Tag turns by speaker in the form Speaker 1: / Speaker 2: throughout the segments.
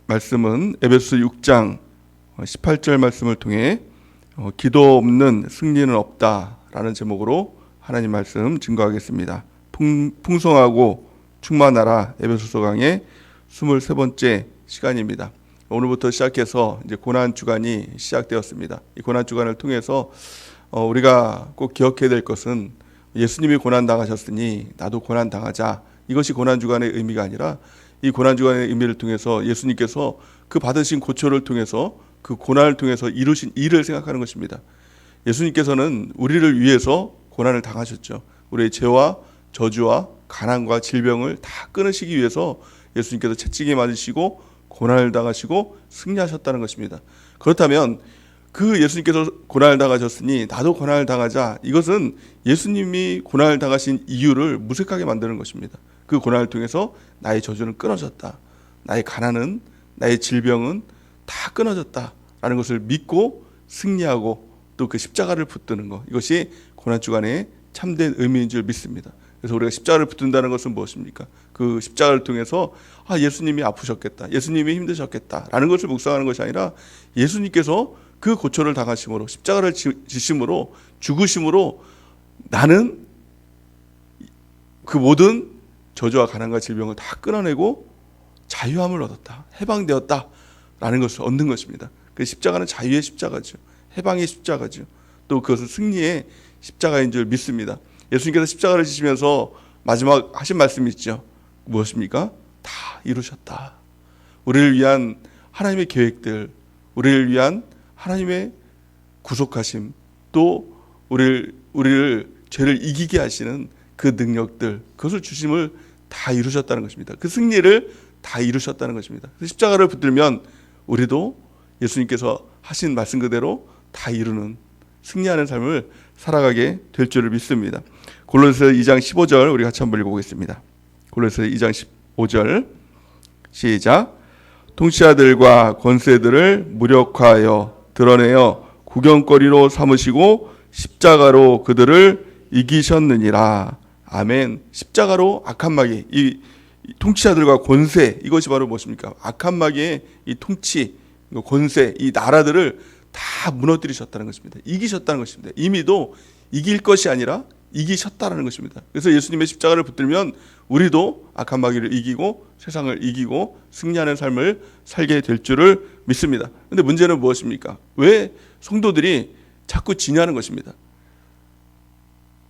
Speaker 1: 말씀은 에베소 6장 18절 말씀을 통해 기도 없는 승리는 없다라는 제목으로 하나님 말씀 증거하겠습니다. 풍성하고 충만하라 에베소서 강의 23번째 시간입니다. 오늘부터 시작해서 이제 고난 주간이 시작되었습니다. 이 고난 주간을 통해서 우리가 꼭 기억해야 될 것은 예수님이 고난 당하셨으니 나도 고난 당하자. 이것이 고난 주간의 의미가 아니라 이 고난 주간의 의미를 통해서 예수님께서 그 받으신 고초를 통해서 그 고난을 통해서 이루신 일을 생각하는 것입니다. 예수님께서는 우리를 위해서 고난을 당하셨죠. 우리의 죄와 저주와 가난과 질병을 다 끊으시기 위해서 예수님께서 채찍에 맞으시고 고난을 당하시고 승리하셨다는 것입니다. 그렇다면 그 예수님께서 고난을 당하셨으니 나도 고난을 당하자. 이것은 예수님이 고난을 당하신 이유를 무색하게 만드는 것입니다. 그 고난을 통해서 나의 저주는 끊어졌다. 나의 가난은, 나의 질병은 다 끊어졌다라는 것을 믿고 승리하고 또 그 십자가를 붙드는 것. 이것이 고난주간의 참된 의미인 줄 믿습니다. 그래서 우리가 십자가를 붙든다는 것은 무엇입니까? 그 십자가를 통해서 예수님이 아프셨겠다. 예수님이 힘드셨겠다라는 것을 묵상하는 것이 아니라 예수님께서 그 고초를 당하심으로 십자가를 지심으로 죽으심으로 나는 그 모든 저주와 가난과 질병을 다 끊어내고 자유함을 얻었다. 해방되었다라는 것을 얻는 것입니다. 그 십자가는 자유의 십자가죠. 해방의 십자가죠. 또 그것은 승리의 십자가인 줄 믿습니다. 예수님께서 십자가를 지시면서 마지막 하신 말씀이 있죠. 무엇입니까? 다 이루셨다. 우리를 위한 하나님의 계획들, 우리를 위한 하나님의 구속하심, 또 우리를 죄를 이기게 하시는 그 능력들, 그것을 주심을 다 이루셨다는 것입니다. 그 승리를 다 이루셨다는 것입니다. 십자가를 붙들면 우리도 예수님께서 하신 말씀 그대로 다 이루는 승리하는 삶을 살아가게 될 줄을 믿습니다. 골로새서 2장 15절 우리 같이 한번 읽어보겠습니다. 골로새서 2장 15절 시작. 통치자들과 권세들을 무력화하여 드러내어 구경거리로 삼으시고 십자가로 그들을 이기셨느니라. 아멘. 십자가로 악한 마귀, 이 통치자들과 권세, 이것이 바로 무엇입니까? 악한 마귀의 이 통치, 권세, 이 나라들을 다 무너뜨리셨다는 것입니다. 이기셨다는 것입니다. 이미도 이길 것이 아니라 이기셨다는 것입니다. 그래서 예수님의 십자가를 붙들면 우리도 악한 마귀를 이기고 세상을 이기고 승리하는 삶을 살게 될 줄을 믿습니다. 그런데 문제는 무엇입니까? 왜 성도들이 자꾸 지냐는 것입니다.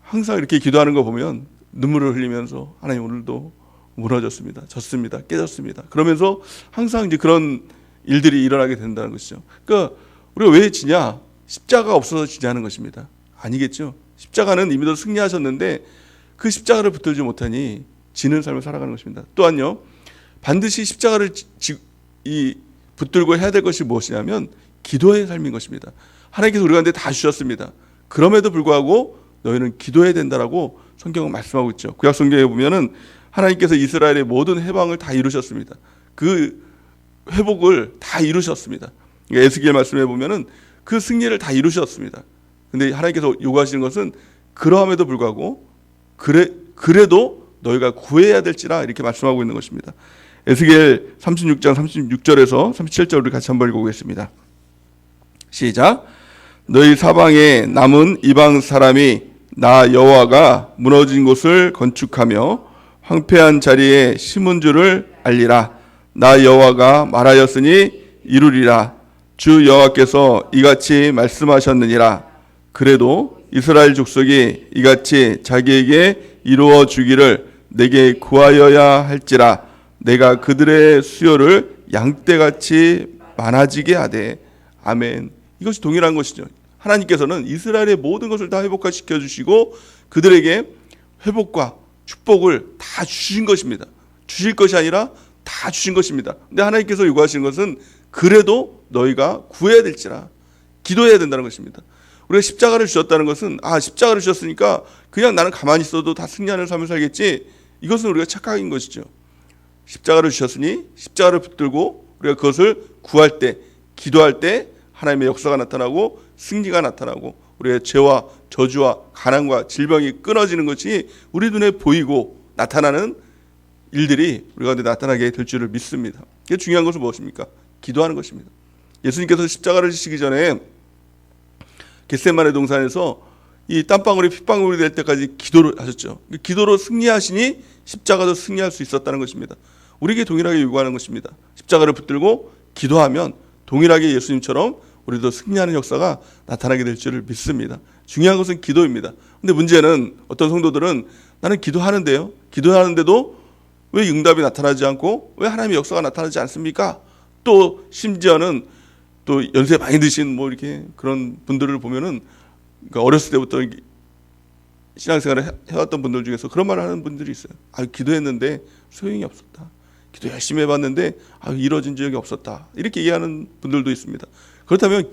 Speaker 1: 항상 이렇게 기도하는 거 보면 눈물을 흘리면서 하나님 오늘도 무너졌습니다. 졌습니다. 깨졌습니다. 그러면서 항상 이제 그런 일들이 일어나게 된다는 것이죠. 그러니까 우리가 왜 지냐? 십자가가 없어서 지냐는 것입니다. 아니겠죠. 십자가는 이미도 승리하셨는데 그 십자가를 붙들지 못하니 지는 삶을 살아가는 것입니다. 또한요, 반드시 십자가를 붙들고 해야 될 것이 무엇이냐면 기도의 삶인 것입니다. 하나님께서 우리 가운데 다 주셨습니다. 그럼에도 불구하고 너희는 기도해야 된다라고 성경은 말씀하고 있죠. 구약 성경에 보면은 하나님께서 이스라엘의 모든 해방을 다 이루셨습니다. 그 회복을 다 이루셨습니다. 에스겔 말씀에 보면은 그 승리를 다 이루셨습니다. 근데 하나님께서 요구하시는 것은 그러함에도 불구하고 그래도 너희가 구해야 될지라 이렇게 말씀하고 있는 것입니다. 에스겔 36장 36절에서 37절 우리 같이 한번 읽어보겠습니다. 시작. 너희 사방에 남은 이방 사람이 나 여호와가 무너진 곳을 건축하며 황폐한 자리에 심은 줄을 알리라. 나 여호와가 말하였으니 이루리라. 주 여호와께서 이같이 말씀하셨느니라. 그래도 이스라엘 족속이 이같이 자기에게 이루어 주기를 내게 구하여야 할지라. 내가 그들의 수요를 양떼같이 많아지게 하되. 아멘. 이것이 동일한 것이죠. 하나님께서는 이스라엘의 모든 것을 다 회복시켜 주시고 그들에게 회복과 축복을 다 주신 것입니다. 주실 것이 아니라 다 주신 것입니다. 근데 하나님께서 요구하시는 것은 그래도 너희가 구해야 될지라, 기도해야 된다는 것입니다. 우리가 십자가를 주셨다는 것은 십자가를 주셨으니까 그냥 나는 가만히 있어도 다 승리하는 삶을 살겠지, 이것은 우리가 착각인 것이죠. 십자가를 주셨으니 십자가를 붙들고 우리가 그것을 구할 때, 기도할 때 하나님의 역사가 나타나고 승리가 나타나고 우리의 죄와 저주와 가난과 질병이 끊어지는 것이 우리 눈에 보이고 나타나는 일들이 우리 가운데 나타나게 될 줄을 믿습니다. 그게 중요한 것은 무엇입니까? 기도하는 것입니다. 예수님께서 십자가를 지시기 전에 겟세마네 동산에서 이 땀방울이 핏방울이 될 때까지 기도를 하셨죠. 기도로 승리하시니 십자가도 승리할 수 있었다는 것입니다. 우리에게 동일하게 요구하는 것입니다. 십자가를 붙들고 기도하면 동일하게 예수님처럼 우리도 승리하는 역사가 나타나게 될 줄을 믿습니다. 중요한 것은 기도입니다. 근데 문제는 어떤 성도들은 나는 기도하는데요. 기도하는데도 왜 응답이 나타나지 않고 왜 하나님의 역사가 나타나지 않습니까? 또 심지어는 또 연세 많이 드신 뭐 이렇게 그런 분들을 보면은 그러니까 어렸을 때부터 신앙생활을 해왔던 분들 중에서 그런 말을 하는 분들이 있어요. 기도했는데 소용이 없었다. 기도 열심히 해봤는데 이루어진 적이 없었다. 이렇게 얘기하는 분들도 있습니다. 그렇다면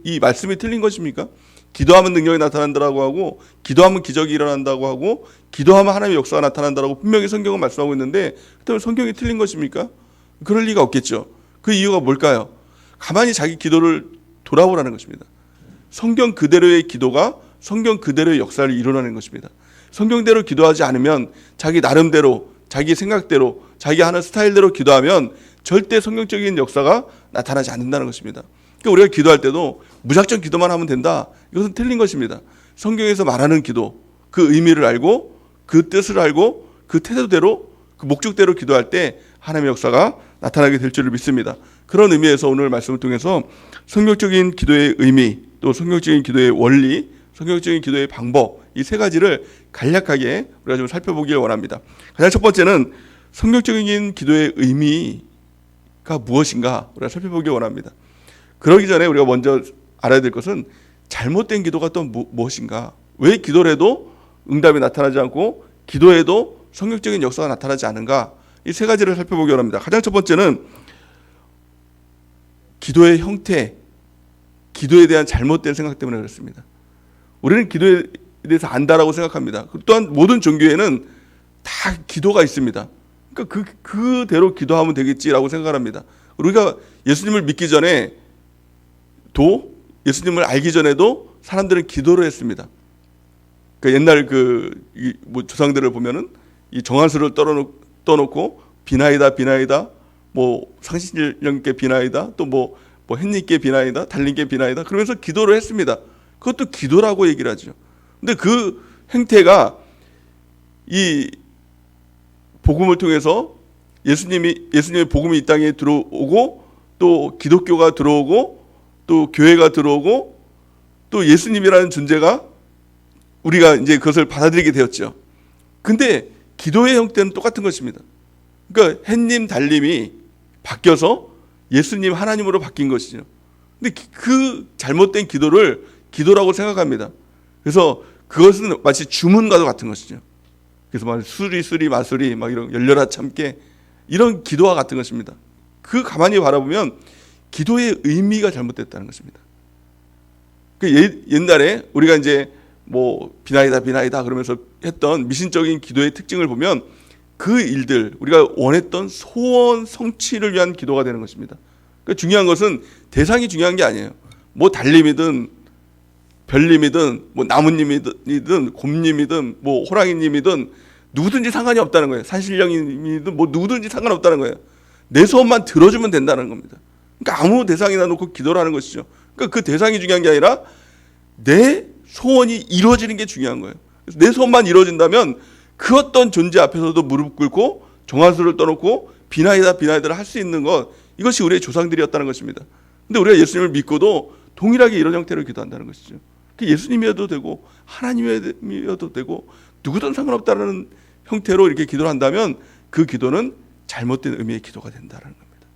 Speaker 1: 이 말씀이 틀린 것입니까? 기도하면 능력이 나타난다고 하고 기도하면 기적이 일어난다고 하고 기도하면 하나님의 역사가 나타난다고 분명히 성경은 말씀하고 있는데 그렇다면 성경이 틀린 것입니까? 그럴 리가 없겠죠. 그 이유가 뭘까요? 가만히 자기 기도를 돌아보라는 것입니다. 성경 그대로의 기도가 성경 그대로의 역사를 이루어내는 것입니다. 성경대로 기도하지 않으면 자기 나름대로 자기 생각대로 자기 하는 스타일대로 기도하면 절대 성경적인 역사가 나타나지 않는다는 것입니다. 그러니까 우리가 기도할 때도 무작정 기도만 하면 된다. 이것은 틀린 것입니다. 성경에서 말하는 기도, 그 의미를 알고 그 뜻을 알고 그 태도대로 그 목적대로 기도할 때 하나님의 역사가 나타나게 될 줄을 믿습니다. 그런 의미에서 오늘 말씀을 통해서 성경적인 기도의 의미, 또 성경적인 기도의 원리, 성경적인 기도의 방법, 이 세 가지를 간략하게 우리가 좀 살펴보길 원합니다. 가장 첫 번째는 성경적인 기도의 의미가 무엇인가 우리가 살펴보길 원합니다. 그러기 전에 우리가 먼저 알아야 될 것은 잘못된 기도가 또 무엇인가, 왜 기도를 해도 응답이 나타나지 않고 기도해도 성경적인 역사가 나타나지 않은가, 이 세 가지를 살펴보기 원합니다. 가장 첫 번째는 기도의 형태, 기도에 대한 잘못된 생각 때문에 그렇습니다. 우리는 기도에 대해서 안다라고 생각합니다. 또한 모든 종교에는 다 기도가 있습니다. 그러니까 그대로 기도하면 되겠지라고 생각합니다. 우리가 예수님을 믿기 전에 또 예수님을 알기 전에도 사람들은 기도를 했습니다. 그러니까 옛날 뭐 조상들을 보면은 이 정한수를 떠놓고 비나이다, 뭐 상신령께 비나이다, 또 뭐 햇님께 비나이다, 달님께 비나이다, 그러면서 기도를 했습니다. 그것도 기도라고 얘기를 하죠. 근데 그 행태가 이 복음을 통해서 예수님의 복음이 이 땅에 들어오고 또 기독교가 들어오고 또 교회가 들어오고 또 예수님이라는 존재가 우리가 이제 그것을 받아들이게 되었죠. 근데 기도의 형태는 똑같은 것입니다. 그러니까 햇님, 달님이 바뀌어서 예수님, 하나님으로 바뀐 것이죠. 근데 그 잘못된 기도를 기도라고 생각합니다. 그래서 그것은 마치 주문과도 같은 것이죠. 그래서 막 수리 마수리 막 이런 열려라 참깨 이런 기도와 같은 것입니다. 그 가만히 바라보면 기도의 의미가 잘못됐다는 것입니다. 그 옛날에 우리가 이제 뭐 비나이다 그러면서 했던 미신적인 기도의 특징을 보면 그 일들, 우리가 원했던 소원 성취를 위한 기도가 되는 것입니다. 그러니까 중요한 것은 대상이 중요한 게 아니에요. 뭐 달님이든 별님이든 뭐 나무님이든 곰님이든 뭐 호랑이님이든 누구든지 상관이 없다는 거예요. 산신령님이든 뭐 누구든지 상관없다는 거예요. 내 소원만 들어주면 된다는 겁니다. 그러니까 아무 대상이나 놓고 기도를 하는 것이죠. 그러니까 그 대상이 중요한 게 아니라 내 소원이 이루어지는 게 중요한 거예요. 그래서 내 소원만 이루어진다면 그 어떤 존재 앞에서도 무릎 꿇고 정화수를 떠놓고 비나이다를 할 수 있는 것, 이것이 우리의 조상들이었다는 것입니다. 근데 우리가 예수님을 믿고도 동일하게 이런 형태로 기도한다는 것이죠. 예수님이어도 되고 하나님이어도 되고 누구든 상관없다는 형태로 이렇게 기도를 한다면 그 기도는 잘못된 의미의 기도가 된다는 겁니다.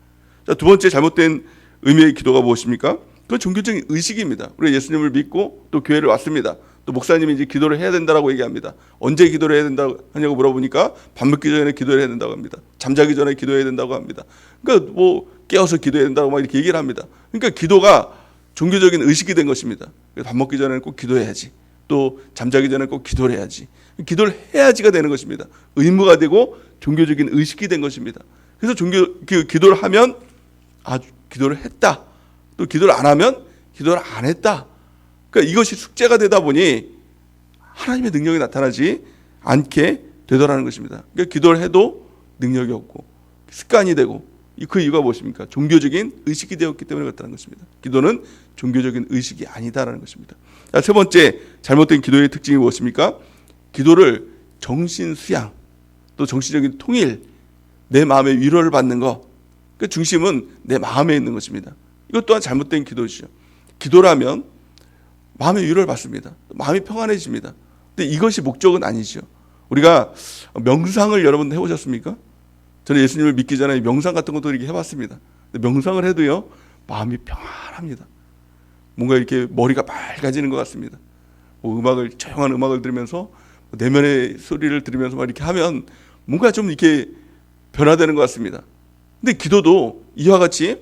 Speaker 1: 자, 두 번째 잘못된 의미의 기도가 무엇입니까? 그건 종교적인 의식입니다. 우리가 예수님을 믿고 또 교회를 왔습니다. 또 목사님이 이제 기도를 해야 된다고 얘기합니다. 언제 기도를 해야 된다고 하냐고 물어보니까 밥 먹기 전에 기도를 해야 된다고 합니다. 잠자기 전에 기도해야 된다고 합니다. 그러니까 뭐 깨어서 기도해야 된다고 막 이렇게 얘기를 합니다. 그러니까 기도가 종교적인 의식이 된 것입니다. 밥 먹기 전에는 꼭 기도해야지. 또 잠자기 전에 꼭 기도를 해야지. 기도를 해야지가 되는 것입니다. 의무가 되고 종교적인 의식이 된 것입니다. 그래서 기도를 하면 기도를 했다. 또 기도를 안 하면 기도를 안 했다. 그러니까 이것이 숙제가 되다 보니 하나님의 능력이 나타나지 않게 되더라는 것입니다. 그러니까 기도를 해도 능력이 없고 습관이 되고 그 이유가 무엇입니까? 종교적인 의식이 되었기 때문에 그렇다는 것입니다. 기도는 종교적인 의식이 아니다라는 것입니다. 자, 세 번째 잘못된 기도의 특징이 무엇입니까? 기도를 정신 수양, 또 정신적인 통일, 내 마음의 위로를 받는 것, 그 중심은 내 마음에 있는 것입니다. 이것 또한 잘못된 기도죠. 기도라면 마음의 위로를 받습니다. 마음이 평안해집니다. 근데 이것이 목적은 아니죠. 우리가 명상을 여러분 해보셨습니까? 저는 예수님을 믿기 전에 명상 같은 것도 이렇게 해봤습니다. 근데 명상을 해도요, 마음이 평안합니다. 뭔가 이렇게 머리가 맑아지는 것 같습니다. 조용한 음악을 들으면서 내면의 소리를 들으면서 막 이렇게 하면 뭔가 좀 이렇게 변화되는 것 같습니다. 근데 기도도 이와 같이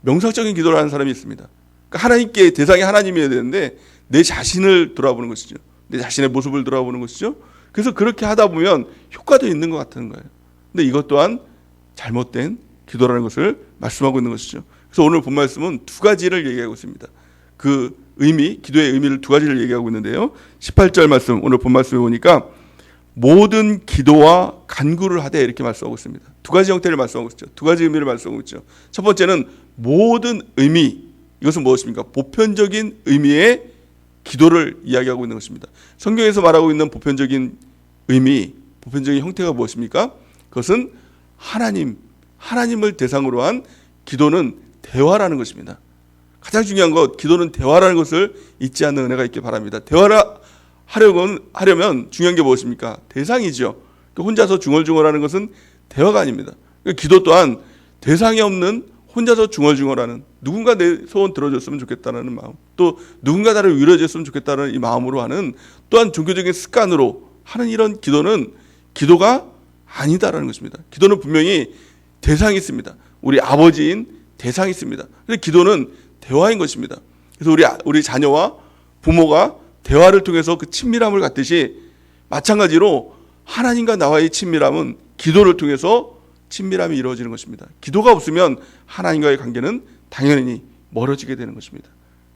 Speaker 1: 명상적인 기도를 하는 사람이 있습니다. 그러니까 하나님께 대상이 하나님이어야 되는데 내 자신을 돌아보는 것이죠. 내 자신의 모습을 돌아보는 것이죠. 그래서 그렇게 하다 보면 효과도 있는 것 같은 거예요. 근데 이것 또한 잘못된 기도라는 것을 말씀하고 있는 것이죠. 그래서 오늘 본 말씀은 두 가지를 얘기하고 있습니다. 그 의미, 기도의 의미를 두 가지를 얘기하고 있는데요. 18절 말씀, 오늘 본 말씀에 보니까 모든 기도와 간구를 하되 이렇게 말씀하고 있습니다. 두 가지 형태를 말씀하고 있죠. 두 가지 의미를 말씀하고 있죠. 첫 번째는 모든 의미, 이것은 무엇입니까? 보편적인 의미의 기도를 이야기하고 있는 것입니다. 성경에서 말하고 있는 보편적인 의미, 보편적인 형태가 무엇입니까? 그것은 하나님을 대상으로 한 기도는 대화라는 것입니다. 가장 중요한 것, 기도는 대화라는 것을 잊지 않는 은혜가 있길 바랍니다. 대화를 하려면 중요한 게 무엇입니까? 대상이죠. 혼자서 중얼중얼하는 것은 대화가 아닙니다. 기도 또한 대상이 없는 혼자서 중얼중얼하는, 누군가 내 소원 들어줬으면 좋겠다는 마음, 또 누군가 나를 위로해줬으면 좋겠다는 이 마음으로 하는, 또한 종교적인 습관으로 하는 이런 기도는 기도가 아니다라는 것입니다. 기도는 분명히 대상이 있습니다. 우리 아버지인 대상이 있습니다. 그래서 기도는 대화인 것입니다. 그래서 우리 자녀와 부모가 대화를 통해서 그 친밀함을 갖듯이, 마찬가지로 하나님과 나와의 친밀함은 기도를 통해서 친밀함이 이루어지는 것입니다. 기도가 없으면 하나님과의 관계는 당연히 멀어지게 되는 것입니다.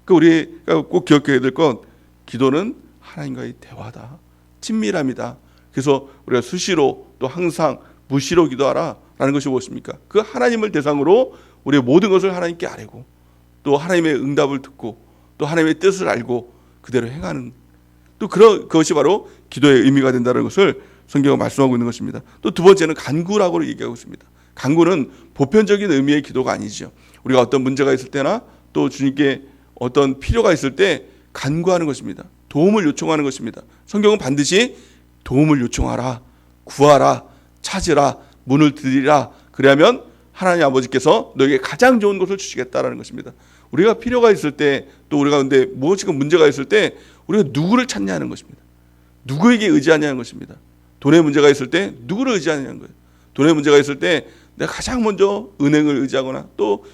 Speaker 1: 우리가 꼭 기억해야 될 것, 기도는 하나님과의 대화다, 친밀함이다. 그래서 우리가 수시로 또 항상 무시로 기도하라라는 것이 무엇입니까? 그 하나님을 대상으로 우리의 모든 것을 하나님께 아뢰고, 또 하나님의 응답을 듣고, 또 하나님의 뜻을 알고 그대로 행하는, 또 그것이 바로 기도의 의미가 된다는 것을 성경은 말씀하고 있는 것입니다. 또 두 번째는 간구라고 얘기하고 있습니다. 간구는 보편적인 의미의 기도가 아니죠. 우리가 어떤 문제가 있을 때나 또 주님께 어떤 필요가 있을 때 간구하는 것입니다. 도움을 요청하는 것입니다. 성경은 반드시 도움을 요청하라, 구하라, 찾으라, 문을 두드리라. 그래야면 하나님 아버지께서 너에게 가장 좋은 것을 주시겠다라는 것입니다. 우리가 필요가 있을 때, 또 우리가 근데 무엇인가 문제가 있을 때 우리가 누구를 찾냐는 것입니다. 누구에게 의지하냐는 것입니다. 돈의 문제가 있을 때 누구를 의지하냐는 거예요. 돈의 문제가 있을 때 내가 가장 먼저 은행을 의지하거나 또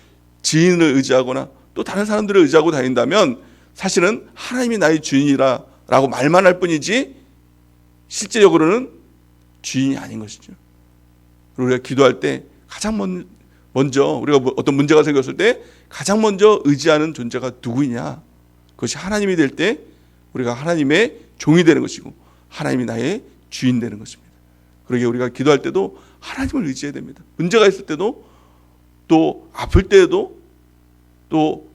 Speaker 1: 지인을 의지하거나 또 다른 사람들을 의지하고 다닌다면 사실은 하나님이 나의 주인이라고 말만 할 뿐이지 실제적으로는 주인이 아닌 것이죠. 우리가 기도할 때 가장 먼저 우리가 어떤 문제가 생겼을 때 가장 먼저 의지하는 존재가 누구냐? 그것이 하나님이 될 때 우리가 하나님의 종이 되는 것이고 하나님이 나의 주인 되는 것입니다. 그러게 우리가 기도할 때도 하나님을 의지해야 됩니다. 문제가 있을 때도, 또 아플 때에도, 또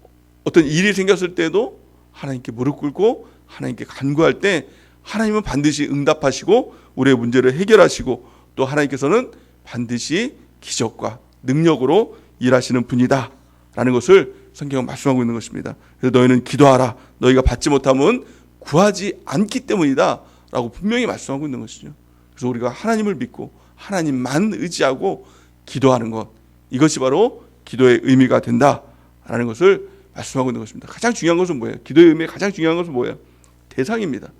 Speaker 1: 어떤 일이 생겼을 때도 하나님께 무릎 꿇고 하나님께 간구할 때 하나님은 반드시 응답하시고 우리의 문제를 해결하시고, 또 하나님께서는 반드시 기적과 능력으로 일하시는 분이다 라는 것을 성경은 말씀하고 있는 것입니다. 그래서 너희는 기도하라, 너희가 받지 못하면 구하지 않기 때문이다 라고 분명히 말씀하고 있는 것이죠. 그래서 우리가 하나님을 믿고 하나님만 의지하고 기도하는 것, 이것이 바로 기도의 의미가 된다라는 것을 말씀하고 있는 것입니다. 가장 중요한 것은 뭐예요? 기도의 의미의 가장 중요한 것은 뭐예요? 대상입니다.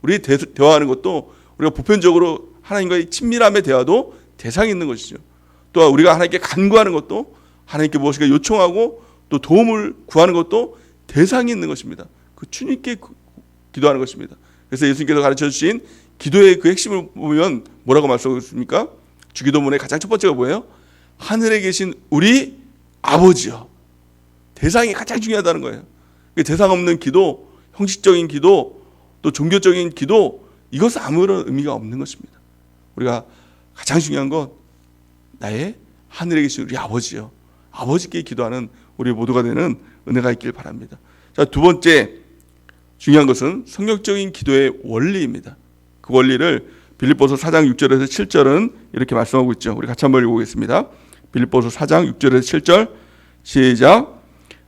Speaker 1: 우리 대화하는 것도 우리가 보편적으로 하나님과의 친밀함의 대화도 대상이 있는 것이죠. 또 우리가 하나님께 간구하는 것도, 하나님께 무엇인가 요청하고 또 도움을 구하는 것도 대상이 있는 것입니다. 그 주님께 기도하는 것입니다. 그래서 예수님께서 가르쳐 주신 기도의 그 핵심을 보면 뭐라고 말씀하고 있습니까? 주기도문의 가장 첫 번째가 뭐예요? 하늘에 계신 우리 아버지요. 대상이 가장 중요하다는 거예요. 대상 없는 기도, 형식적인 기도, 또 종교적인 기도, 이것은 아무런 의미가 없는 것입니다. 우리가 가장 중요한 건 나의 하늘에 계신 우리 아버지요, 아버지께 기도하는 우리 모두가 되는 은혜가 있길 바랍니다. 자, 두 번째 중요한 것은 성경적인 기도의 원리입니다. 그 원리를 빌립보서 4장 6절에서 7절은 이렇게 말씀하고 있죠. 우리 같이 한번 읽어보겠습니다. 빌립보서 4장 6절에서 7절 시작.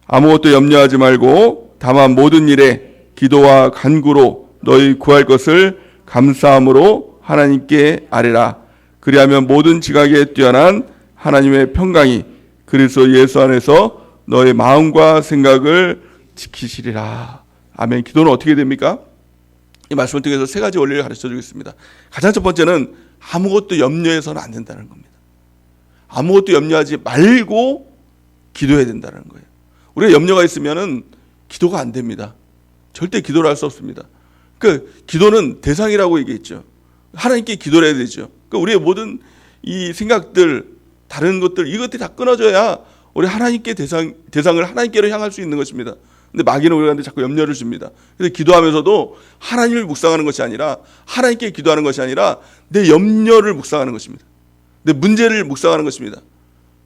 Speaker 1: 아무것도 염려하지 말고 다만 모든 일에 기도와 간구로 너희 구할 것을 감사함으로 하나님께 아뢰라. 그리하면 모든 지각에 뛰어난 하나님의 평강이 그리스도 예수 안에서 너의 마음과 생각을 지키시리라. 아멘. 기도는 어떻게 됩니까? 이 말씀을 통해서 세 가지 원리를 가르쳐 주겠습니다. 가장 첫 번째는 아무것도 염려해서는 안 된다는 겁니다. 아무것도 염려하지 말고 기도해야 된다는 거예요. 우리가 염려가 있으면은 기도가 안 됩니다. 절대 기도를 할 수 없습니다. 그 기도는 대상이라고 얘기했죠. 하나님께 기도를 해야 되죠. 그러니까 우리의 모든 이 생각들, 다른 것들, 이것들이 다 끊어져야 우리 하나님께 대상을 하나님께로 향할 수 있는 것입니다. 근데 마귀는 우리한테 자꾸 염려를 줍니다. 그래서 기도하면서도 하나님을 묵상하는 것이 아니라, 하나님께 기도하는 것이 아니라 내 염려를 묵상하는 것입니다. 내 문제를 묵상하는 것입니다.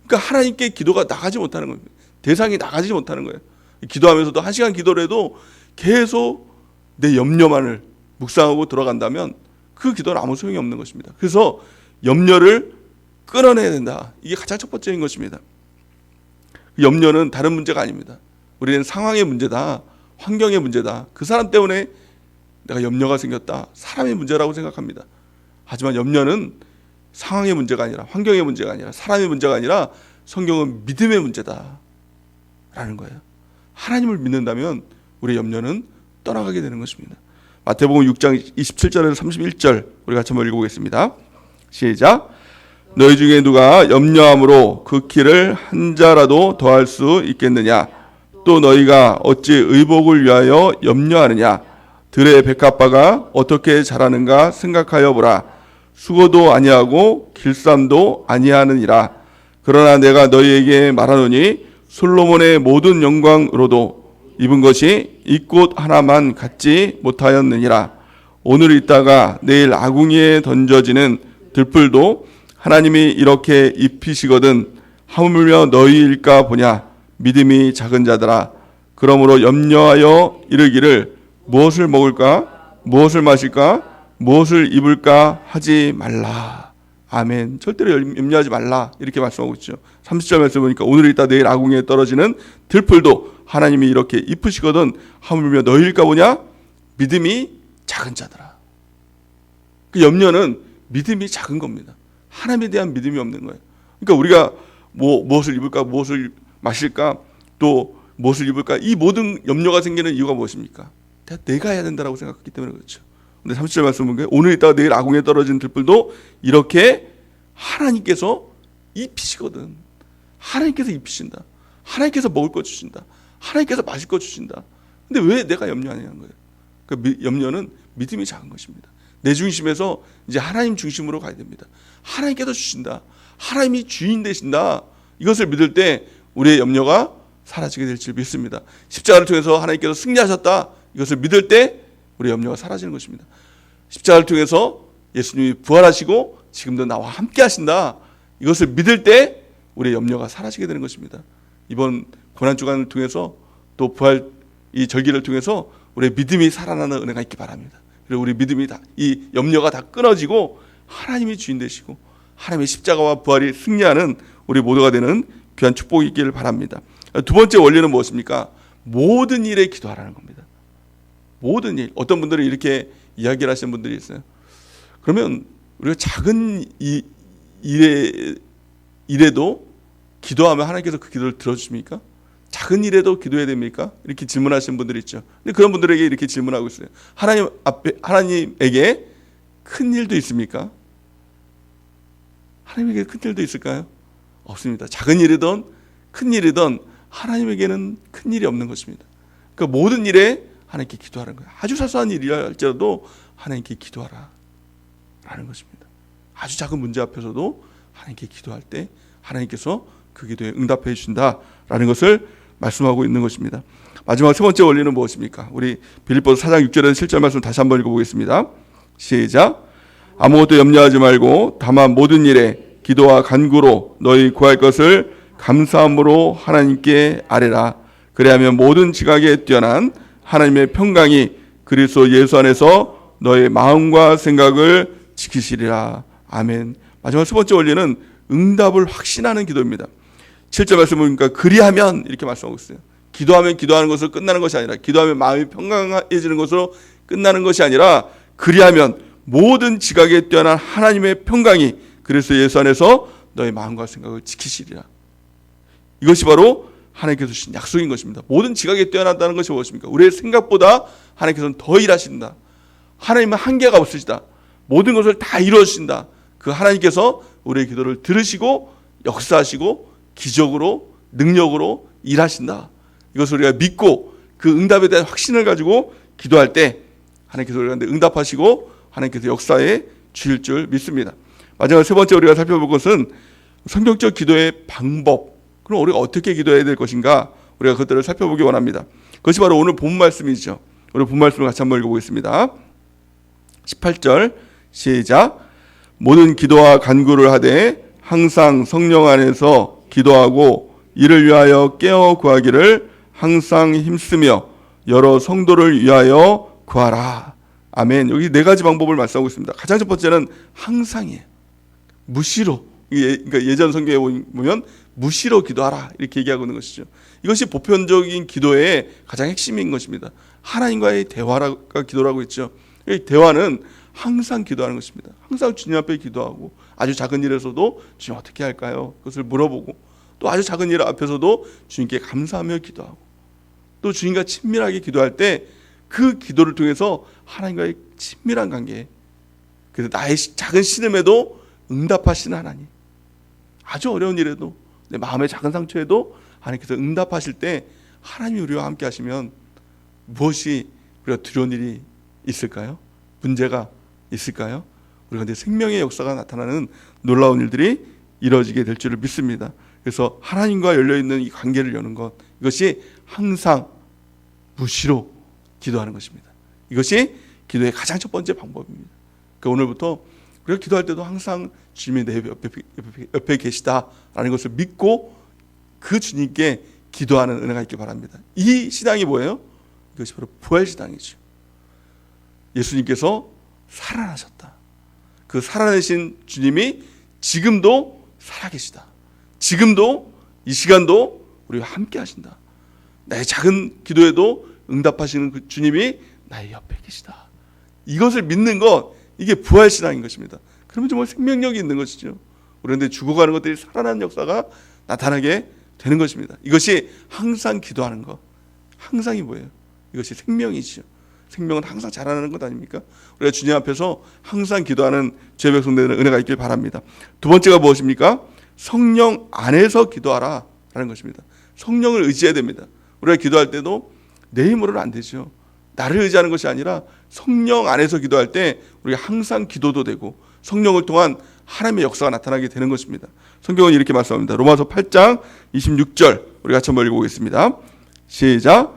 Speaker 1: 그러니까 하나님께 기도가 나가지 못하는 겁니다. 대상이 나가지 못하는 거예요. 기도하면서도 1시간 기도를 해도 계속 내 염려만을 묵상하고 들어간다면 그 기도는 아무 소용이 없는 것입니다. 그래서 염려를 끊어내야 된다. 이게 가장 첫 번째인 것입니다. 염려는 다른 문제가 아닙니다. 우리는 상황의 문제다, 환경의 문제다, 그 사람 때문에 내가 염려가 생겼다, 사람의 문제라고 생각합니다. 하지만 염려는 상황의 문제가 아니라, 환경의 문제가 아니라, 사람의 문제가 아니라 성경은 믿음의 문제다 라는 거예요. 하나님을 믿는다면 우리의 염려는 떠나가게 되는 것입니다. 마태복음 6장 27절에서 31절 우리 같이 한번 읽어보겠습니다. 시작. 너희 중에 누가 염려함으로 그 키를 한 자라도 더할 수 있겠느냐? 또 너희가 어찌 의복을 위하여 염려하느냐? 들의 백합화가 어떻게 자라는가 생각하여 보라. 수고도 아니하고 길쌈도 아니하느니라. 그러나 내가 너희에게 말하노니 솔로몬의 모든 영광으로도 입은 것이 이 꽃 하나만 갖지 못하였느니라. 오늘 있다가 내일 아궁이에 던져지는 들풀도 하나님이 이렇게 입히시거든 하물며 너희일까 보냐. 믿음이 작은 자들아. 그러므로 염려하여 이르기를 무엇을 먹을까, 무엇을 마실까, 무엇을 입을까 하지 말라. 아멘. 절대로 염려하지 말라 이렇게 말씀하고 있죠. 30절 말씀 보니까 오늘 있다 내일 아궁이에 떨어지는 들풀도 하나님이 이렇게 입히시거든 하물며 너희일까 보냐. 믿음이 작은 자들아. 그 염려는 믿음이 작은 겁니다. 하나님에 대한 믿음이 없는 거예요. 그러니까 우리가 무엇을 입을까, 무엇을 마실까, 또 무엇을 입을까, 이 모든 염려가 생기는 이유가 무엇입니까? 내가 해야 된다고 생각했기 때문에 그렇죠. 근데 30절 말씀 보면 오늘 있다가 내일 아궁이에 떨어진 들풀도 이렇게 하나님께서 입히시거든. 하나님께서 입히신다. 하나님께서 먹을 거 주신다. 하나님께서 마실 거 주신다. 근데 왜 내가 염려하냐는 거예요. 그 염려는 믿음이 작은 것입니다. 내 중심에서 이제 하나님 중심으로 가야 됩니다. 하나님께서 주신다. 하나님이 주인 되신다. 이것을 믿을 때 우리의 염려가 사라지게 될 줄 믿습니다. 십자가를 통해서 하나님께서 승리하셨다. 이것을 믿을 때 우리의 염려가 사라지는 것입니다. 십자가를 통해서 예수님이 부활하시고 지금도 나와 함께 하신다. 이것을 믿을 때 우리의 염려가 사라지게 되는 것입니다. 이번 고난주간을 통해서 또 부활 이 절기를 통해서 우리의 믿음이 살아나는 은혜가 있기 바랍니다. 그리고 우리 믿음이 이 염려가 다 끊어지고 하나님이 주인 되시고 하나님의 십자가와 부활이 승리하는 우리 모두가 되는 귀한 축복이 있기를 바랍니다. 두 번째 원리는 무엇입니까? 모든 일에 기도하라는 겁니다. 모든 일. 어떤 분들은 이렇게 이야기를 하시는 분들이 있어요. 그러면 우리가 작은 일에도 기도하면 하나님께서 그 기도를 들어주십니까? 작은 일에도 기도해야 됩니까? 이렇게 질문하시는 분들이 있죠. 근데 그런 분들에게 이렇게 질문하고 있어요. 하나님에게 큰 일도 있습니까? 하나님에게 큰 일도 있을까요? 없습니다. 작은 일이든 큰 일이든 하나님에게는 큰 일이 없는 것입니다. 그러니까 모든 일에 하나님께 기도하는 거예요. 아주 사소한 일이라 할지라도 하나님께 기도하라 라는 것입니다. 아주 작은 문제 앞에서도 하나님께 기도할 때 하나님께서 그 기도에 응답해 주신다라는 것을 말씀하고 있는 것입니다. 마지막 세 번째 원리는 무엇입니까? 우리 빌립보서 4장 6절에서 7절 말씀 다시 한번 읽어보겠습니다. 시작. 아무것도 염려하지 말고 다만 모든 일에 기도와 간구로 너희 구할 것을 감사함으로 하나님께 아뢰라. 그리하면 모든 지각에 뛰어난 하나님의 평강이 그리스도 예수 안에서 너의 마음과 생각을 지키시리라. 아멘. 마지막 세 번째 원리는 응답을 확신하는 기도입니다. 7절 말씀 보니까 그리하면 이렇게 말씀하고 있어요. 기도하면 기도하는 것으로 끝나는 것이 아니라, 기도하면 마음이 평강해지는 것으로 끝나는 것이 아니라, 그리하면 모든 지각에 뛰어난 하나님의 평강이 그리스도 예수 안에서 너의 마음과 생각을 지키시리라. 이것이 바로 하나님께서 주신 약속인 것입니다. 모든 지각에 뛰어난다는 것이 무엇입니까? 우리의 생각보다 하나님께서는 더 일하신다. 하나님은 한계가 없으시다. 모든 것을 다 이루어주신다. 그 하나님께서 우리의 기도를 들으시고 역사하시고 기적으로 능력으로 일하신다. 이것을 우리가 믿고 그 응답에 대한 확신을 가지고 기도할 때 하나님께서 우리한테 응답하시고 하나님께서 역사에 주실 줄 믿습니다. 마지막 세 번째 우리가 살펴볼 것은 성경적 기도의 방법. 그럼 우리가 어떻게 기도해야 될 것인가? 우리가 그것들을 살펴보기 원합니다. 그것이 바로 오늘 본 말씀이죠. 오늘 본 말씀을 같이 한번 읽어보겠습니다. 18절 시작. 모든 기도와 간구를 하되 항상 성령 안에서 기도하고 이를 위하여 깨어 구하기를 항상 힘쓰며 여러 성도를 위하여 구하라. 아멘. 여기 네 가지 방법을 말씀하고 있습니다. 가장 첫 번째는 항상이에요. 무시로. 그러니까 예전 성경에 보면 무시로 기도하라 이렇게 얘기하고 있는 것이죠. 이것이 보편적인 기도의 가장 핵심인 것입니다. 하나님과의 대화가 기도라고 했죠. 이 대화는 항상 기도하는 것입니다. 항상 주님 앞에 기도하고 아주 작은 일에서도 주님 어떻게 할까요? 그것을 물어보고 또 아주 작은 일 앞에서도 주님께 감사하며 기도하고 또 주님과 친밀하게 기도할 때 그 기도를 통해서 하나님과의 친밀한 관계, 그래서 나의 작은 신음에도 응답하시는 하나님, 아주 어려운 일에도 내 마음의 작은 상처에도 하나님께서 응답하실 때 하나님이 우리와 함께 하시면 무엇이 우리가 두려운 일이 있을까요? 문제가 있을까요? 우리가 이제 생명의 역사가 나타나는 놀라운 일들이 이루어지게 될 줄을 믿습니다. 그래서 하나님과 열려있는 이 관계를 여는 것, 이것이 항상 무시로 기도하는 것입니다. 이것이 기도의 가장 첫 번째 방법입니다. 그러니까 오늘부터 우리가 기도할 때도 항상 주님이 내 옆에 계시다라는 것을 믿고 그 주님께 기도하는 은혜가 있길 바랍니다. 이 신앙이 뭐예요? 이것이 바로 부활신앙이죠. 예수님께서 살아나셨다. 그 살아내신 주님이 지금도 살아계시다. 지금도 이 시간도 우리와 함께 하신다. 나의 작은 기도에도 응답하시는 그 주님이 나의 옆에 계시다. 이것을 믿는 것, 이게 부활신앙인 것입니다. 그러면 정말 생명력이 있는 것이죠. 그런데 죽어가는 것들이 살아나는 역사가 나타나게 되는 것입니다. 이것이 항상 기도하는 것. 항상이 뭐예요? 이것이 생명이죠. 생명은 항상 자라나는 것 아닙니까? 우리가 주님 앞에서 항상 기도하는 주의 백성들의 은혜가 있길 바랍니다. 두 번째가 무엇입니까? 성령 안에서 기도하라 라는 것입니다. 성령을 의지해야 됩니다. 우리가 기도할 때도 내 힘으로는 안 되죠. 나를 의지하는 것이 아니라 성령 안에서 기도할 때 우리가 항상 기도도 되고 성령을 통한 하나님의 역사가 나타나게 되는 것입니다. 성경은 이렇게 말씀합니다. 로마서 8장 26절 우리 같이 한번 읽어보겠습니다. 시작.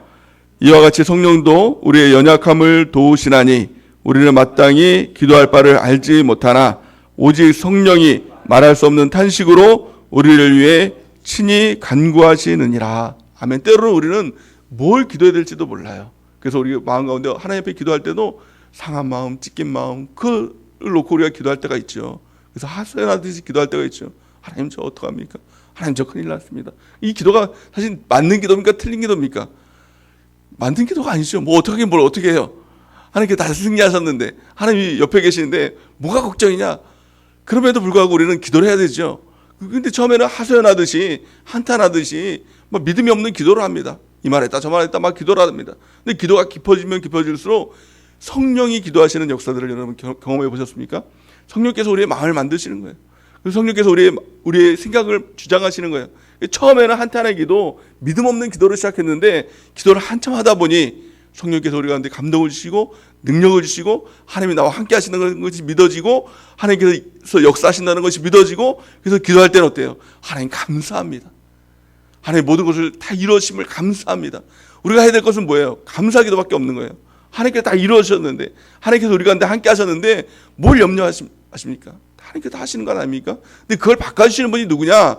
Speaker 1: 이와 같이 성령도 우리의 연약함을 도우시나니 우리는 마땅히 기도할 바를 알지 못하나 오직 성령이 말할 수 없는 탄식으로 우리를 위해 친히 간구하시느니라. 아멘. 때로는 우리는 뭘 기도해야 될지도 몰라요. 그래서 우리 마음 가운데 하나님 앞에 기도할 때도 상한 마음, 찢긴 마음 그걸 놓고 우리가 기도할 때가 있죠. 그래서 하소연하듯이 기도할 때가 있죠. 하나님 저 어떡합니까? 하나님 저 큰일 났습니다. 이 기도가 사실 맞는 기도입니까? 틀린 기도입니까? 맞는 기도가 아니죠. 뭐 어떻게 뭘 어떻게 해요? 하나님께 다 승리하셨는데 하나님이 옆에 계시는데 뭐가 걱정이냐? 그럼에도 불구하고 우리는 기도를 해야 되죠. 근데 처음에는 하소연하듯이 한탄하듯이 막 믿음이 없는 기도를 합니다. 이 말했다 저 말했다 막 기도를 합니다. 근데 기도가 깊어지면 깊어질수록 성령이 기도하시는 역사들을 여러분 경험해 보셨습니까? 성령께서 우리의 마음을 만드시는 거예요. 그래서 성령께서 우리의 생각을 주장하시는 거예요. 처음에는 한탄의 기도, 믿음 없는 기도를 시작했는데 기도를 한참 하다 보니 성령께서 우리 가운데 감동을 주시고 능력을 주시고 하나님이 나와 함께 하시는 것이 믿어지고 하나님께서 역사하신다는 것이 믿어지고 그래서 기도할 때는 어때요? 하나님 감사합니다. 하나님 모든 것을 다 이루어심을 감사합니다. 우리가 해야 될 것은 뭐예요? 감사기도밖에 없는 거예요. 하나님께서 다 이루어주셨는데 하나님께서 우리 가운데 함께 하셨는데 뭘 염려하십니까? 다 하나님께서 하시는 건 아닙니까? 근데 그걸 바꿔주시는 분이 누구냐?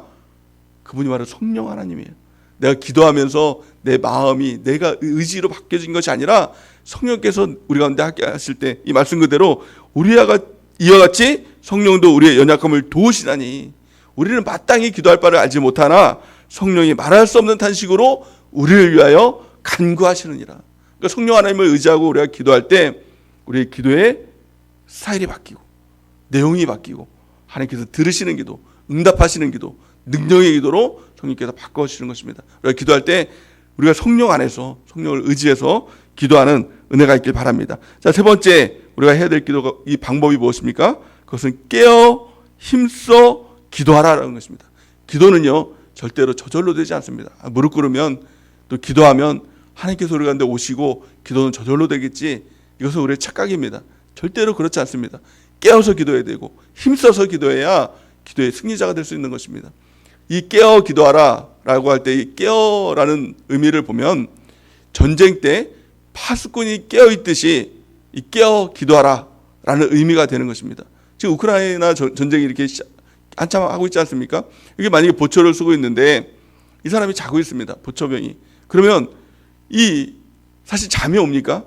Speaker 1: 그분이 바로 성령 하나님이에요. 내가 기도하면서 내 마음이 내가 의지로 바뀌어진 것이 아니라 성령께서 우리 가운데 함께 하실 때 이 말씀 그대로 이와 같이 성령도 우리의 연약함을 도우시다니 우리는 마땅히 기도할 바를 알지 못하나 성령이 말할 수 없는 탄식으로 우리를 위하여 간구하시느니라. 그러니까 성령 하나님을 의지하고 우리가 기도할 때 우리의 기도의 스타일이 바뀌고 내용이 바뀌고 하나님께서 들으시는 기도, 응답하시는 기도, 능력의 기도로 성령께서 바꿔주시는 것입니다. 우리가 기도할 때 우리가 성령 안에서 성령을 의지해서 기도하는 은혜가 있길 바랍니다. 자, 세 번째 우리가 해야 될 기도가 이 방법이 무엇입니까? 그것은 깨어 힘써 기도하라는 것입니다. 기도는요 절대로 저절로 되지 않습니다. 무릎 꿇으면 또 기도하면 하나님께서 우리 가운데 오시고 기도는 저절로 되겠지, 이것은 우리의 착각입니다. 절대로 그렇지 않습니다. 깨어서 기도해야 되고 힘써서 기도해야 기도의 승리자가 될 수 있는 것입니다. 이 깨어 기도하라 라고 할 때 이 깨어라는 의미를 보면 전쟁 때 파수꾼이 깨어 있듯이 이 깨어 기도하라 라는 의미가 되는 것입니다. 지금 우크라이나 전쟁이 이렇게 한참 하고 있지 않습니까? 이게 만약에 보초를 쓰고 있는데 이 사람이 자고 있습니다. 보초병이. 그러면 이 사실 잠이 옵니까?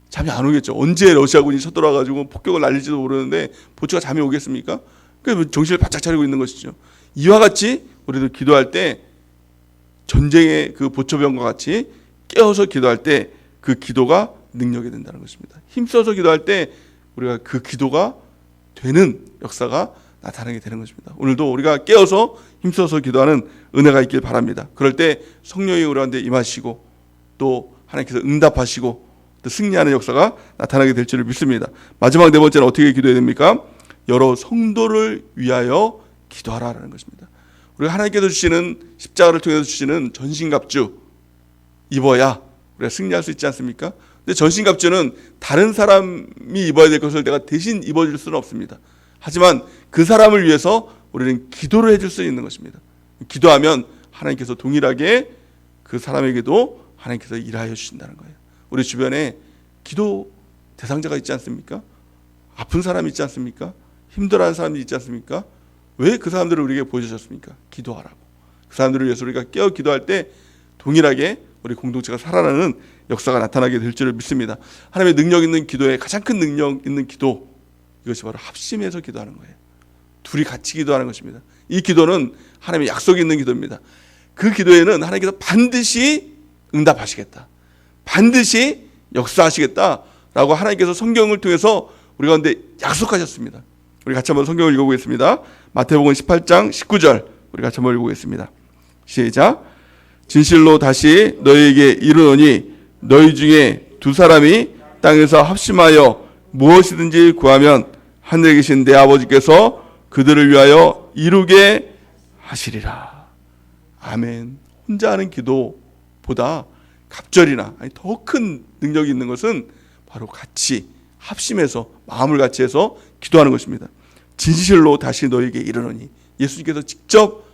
Speaker 1: 잠이 안 오겠죠. 언제 러시아군이 쳐들어와가지고 폭격을 날릴지도 모르는데 보초가 잠이 오겠습니까? 그러니까 정신을 바짝 차리고 있는 것이죠. 이와 같이 우리도 기도할 때 전쟁의 그 보초병과 같이 깨어서 기도할 때 그 기도가 능력이 된다는 것입니다. 힘써서 기도할 때 우리가 그 기도가 되는 역사가 나타나게 되는 것입니다. 오늘도 우리가 깨어서 힘써서 기도하는 은혜가 있길 바랍니다. 그럴 때 성령이 우리한테 임하시고 또 하나님께서 응답하시고 또 승리하는 역사가 나타나게 될 줄을 믿습니다. 마지막 네 번째는 어떻게 기도해야 됩니까? 여러 성도를 위하여 기도하라는 것입니다. 우리가 하나님께서 주시는 십자가를 통해서 주시는 전신갑주 입어야 우리가 승리할 수 있지 않습니까? 근데 전신갑주는 다른 사람이 입어야 될 것을 내가 대신 입어줄 수는 없습니다. 하지만 그 사람을 위해서 우리는 기도를 해줄 수 있는 것입니다. 기도하면 하나님께서 동일하게 그 사람에게도 하나님께서 일하여 주신다는 거예요. 우리 주변에 기도 대상자가 있지 않습니까? 아픈 사람이 있지 않습니까? 힘들어하는 사람이 있지 않습니까? 왜 그 사람들을 우리에게 보여주셨습니까? 기도하라고. 그 사람들을 위해서 우리가 깨어 기도할 때 동일하게 우리 공동체가 살아나는 역사가 나타나게 될 줄을 믿습니다. 하나님의 능력 있는 기도에 가장 큰 능력 있는 기도, 이것이 바로 합심해서 기도하는 거예요. 둘이 같이 기도하는 것입니다. 이 기도는 하나님의 약속이 있는 기도입니다. 그 기도에는 하나님께서 반드시 응답하시겠다, 반드시 역사하시겠다라고 하나님께서 성경을 통해서 우리 가운데 약속하셨습니다. 우리 같이 한번 성경을 읽어보겠습니다. 마태복음 18장 19절 우리 같이 한번 읽어보겠습니다. 시작. 진실로 다시 너희에게 이르노니 너희 중에 두 사람이 땅에서 합심하여 무엇이든지 구하면 하늘에 계신 내 아버지께서 그들을 위하여 이루게 하시리라. 아멘. 혼자 하는 기도보다 갑절이나 더 큰 능력이 있는 것은 바로 같이 합심해서 마음을 같이 해서 기도하는 것입니다. 진실로 다시 너희에게 이르노니, 예수님께서 직접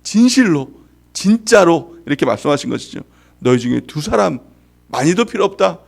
Speaker 1: 진실로 진짜로 이렇게 말씀하신 것이죠. 너희 중에 두 사람, 많이도 필요 없다,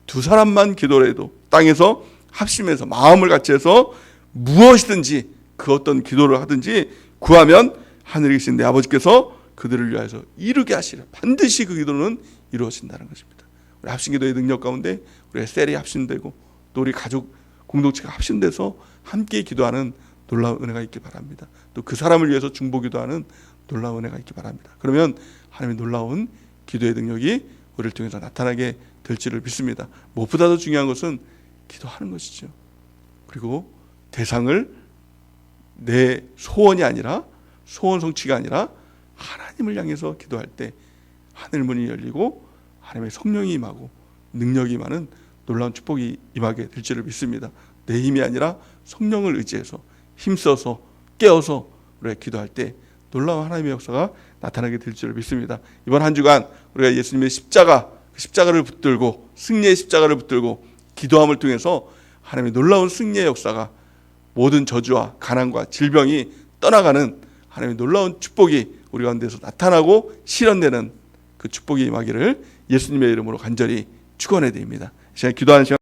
Speaker 1: 두 사람만 기도를 해도 땅에서 합심해서 마음을 같이 해서 무엇이든지 그 어떤 기도를 하든지 구하면 하늘에 계신 내 아버지께서 그들을 위하여서 이루게 하시라. 반드시 그 기도는 이루어진다는 것입니다. 우리 합심기도의 능력 가운데 우리의 셀이 합심되고 또 우리 가족 공동체가 합심돼서 함께 기도하는 놀라운 은혜가 있길 바랍니다. 또 그 사람을 위해서 중보기도하는 놀라운 은혜가 있길 바랍니다. 그러면 하나님의 놀라운 기도의 능력이 우리를 통해서 나타나게 될지를 믿습니다. 무엇보다도 중요한 것은 기도하는 것이죠. 그리고 대상을 내 소원이 아니라, 소원 성취가 아니라 하나님을 향해서 기도할 때 하늘 문이 열리고 하나님의 성령이 임하고 능력이 임하는 놀라운 축복이 임하게 될지를 믿습니다. 내 힘이 아니라 성령을 의지해서 힘써서 깨어서 우리가 기도할 때 놀라운 하나님의 역사가 나타나게 될 줄 믿습니다. 이번 한 주간 우리가 예수님의 십자가를 붙들고 승리의 십자가를 붙들고 기도함을 통해서 하나님의 놀라운 승리의 역사가 모든 저주와 가난과 질병이 떠나가는 하나님의 놀라운 축복이 우리 가운데서 나타나고 실현되는 그 축복이 임하기를 예수님의 이름으로 간절히 축원해 드립니다. 시간 기도하는 시간